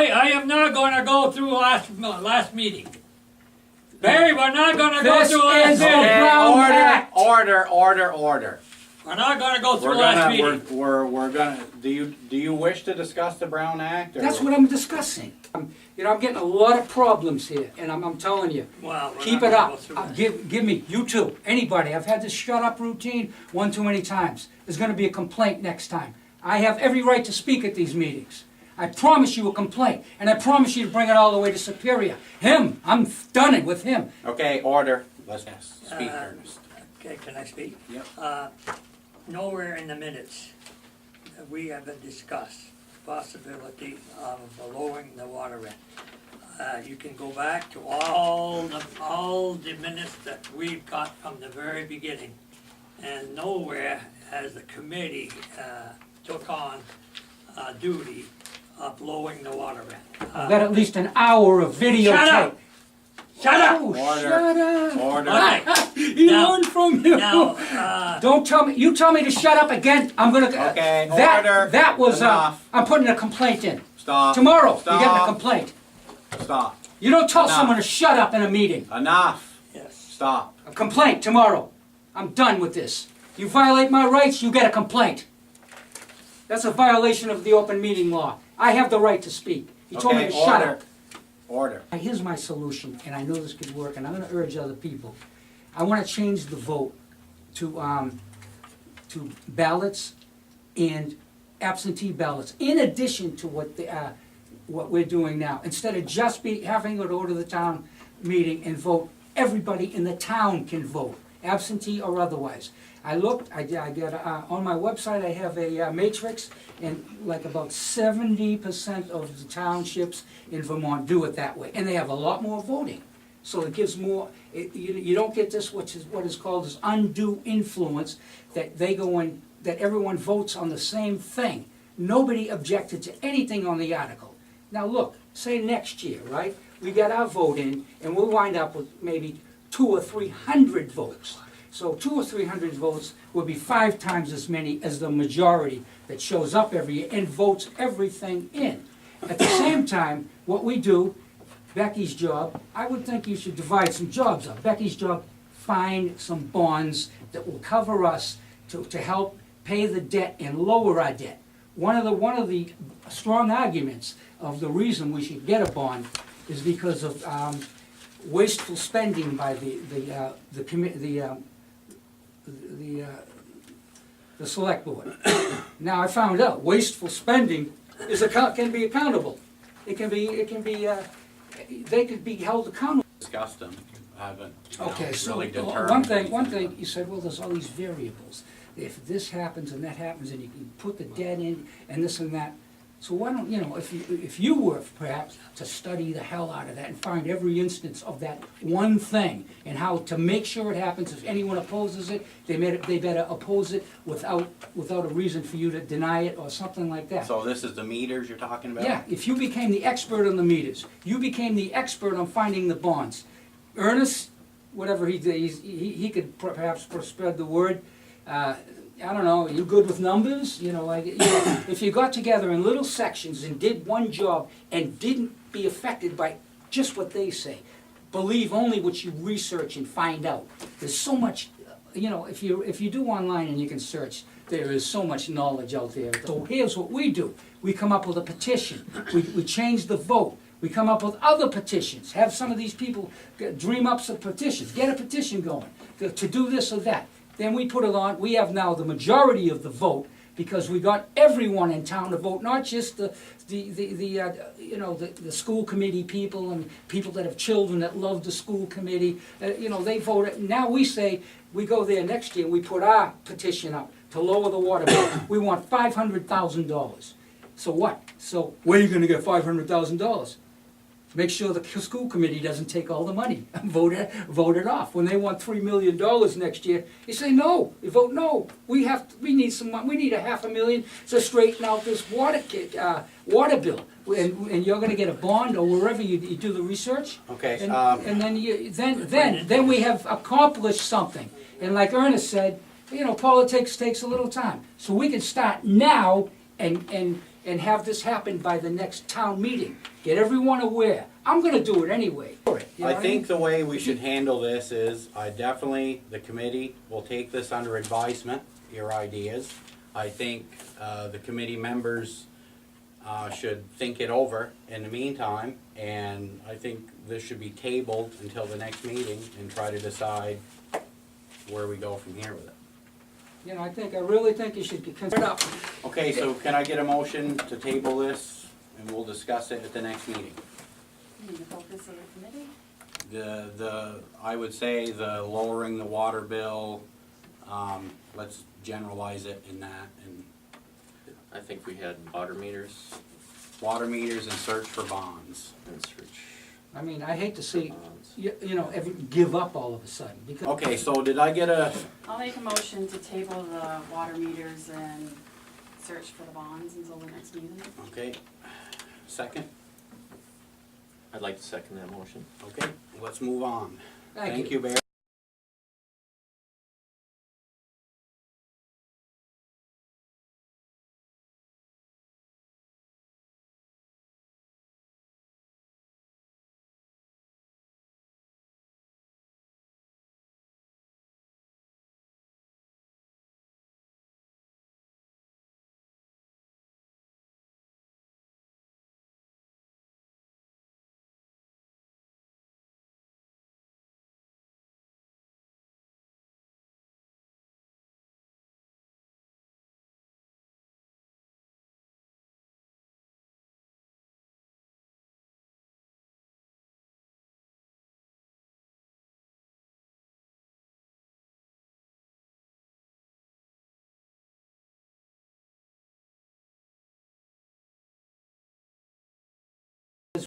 I am not gonna go through last meeting. Barry, we're not gonna go through last is a meeting. Brown Act. Order. We're not gonna go through We're last gonna, meeting. we're gonna, do you wish to discuss the Brown Act? Or? That's what I'm discussing. You know, I'm getting a lot of problems here, and I'm telling you, Well, we're keep not it gonna go up. through that. Give me, you too, anybody. I've had this shut up routine one too many times. There's gonna be a complaint next time. I have every right to speak at these meetings. I promise you a complaint, and I promise you to bring it all the way to Superior. Him, I'm done it with him. Okay, order. Let's speak, Uh, Ernest. Okay, can I speak? Yep. Nowhere in the minutes that we haven't discussed possibility of lowering the water rate. You can go back to all the minutes that we've got from the very beginning, and nowhere has the committee took on duty of lowering the water rate. I've got at least an hour of videotape. Shut up! Shut up! Oh, Order. shut up! Order. Okay, He Now- learned from you. now, Don't tell me. You tell me to shut up again. I'm gonna. Okay, That order. that was. Enough. I'm putting a complaint in Stop. tomorrow. Stop. You're getting a complaint. Stop. You don't tell Enough. someone to shut up in a meeting. Enough. yes. Stop. A complaint tomorrow. I'm done with this. You violate my rights, you get a complaint. That's a violation of the open meeting law. I have the right to speak. You told me to shut up. Order. Here's my solution, and I know this could work, and I'm going to urge other people. I want to change the vote to ballots and absentee ballots, in addition to what we're doing now. Instead of just having to go to the town meeting and vote, everybody in the town can vote, absentee or otherwise. I looked, I got, on my website, I have a matrix, and like about 70% of the townships in Vermont do it that way, and they have a lot more voting. So it gives more, you don't get this, what is called as undue influence, that they go in, that everyone votes on the same thing. Nobody objected to anything on the article. Now look, say next year, right? We get our vote in, and we'll wind up with maybe 200 or 300 votes. So 200 or 300 votes would be 5 times as many as the majority that shows up every year and votes everything in. At the same time, what we do, Becky's job, I would think you should divide some jobs up. Becky's job, find some bonds that will cover us to help pay the debt and lower our debt. One of the strong arguments of the reason we should get a bond is because of wasteful spending by the select board. Now I found out wasteful spending can be accountable. They could be held accountable. Discussed them. Haven't. Okay, so really determined one anything. thing you said, well, there's all these variables. If this happens and that happens, and you can put the debt in and this and that. So why don't, if you were perhaps to study the hell out of that and find every instance of that one thing and how to make sure it happens, if anyone opposes it, they better oppose it without a reason for you to deny it or something like that. So this is the meters you're talking about? Yeah, if you became the expert on the meters, you became the expert on finding the bonds. Ernest, whatever he did, he could perhaps spread the word. I don't know, are you good with numbers? If you got together in little sections and did one job and didn't be affected by just what they say, believe only what you research and find out. There's so much, if you do online and you can search, there is so much knowledge out there. So here's what we do. We come up with a petition. We change the vote. We come up with other petitions. Have some of these people dream up some petitions. Get a petition going to do this or that. Then we put it on. We have now the majority of the vote because we got everyone in town to vote, not just the school committee people and people that have children that love the school committee. They voted. Now we say we go there next year. We put our petition up to lower the water bill. We want $500,000. So what? So where are you going to get $500,000? Make sure the school committee doesn't take all the money and vote it off. When they want $3 million next year, you say no. You vote no. We need some money. We need $500,000 to straighten out this water bill. And you're going to get a bond or wherever you do the research. Okay. And then we have accomplished something. And like Ernest said, politics takes a little time. So we can start now and and have this happen by the next town meeting. Get everyone aware. I'm gonna do it anyway. You know I what think mean? the way we should handle this is, the committee will take this under advisement, your ideas. I think, the committee members, should think it over in the meantime, and I think this should be tabled until the next meeting and try to decide where we go from here with it. You know, I really think you should consider it up. Okay, so can I get a motion to table this, and we'll discuss it at the next meeting? You need the focus of the committee? I would say the lowering the water bill, let's generalize it in that, and I think we had water meters water meters and search for bonds. and search I mean, I hate to see, bonds. you know, give up all of a sudden, because Okay, so did I get a, I'll make a motion to table the water meters and search for the bonds until the next meeting. okay, second? I'd like to second that motion. Okay, let's move on. thank you. Thank you, Barry.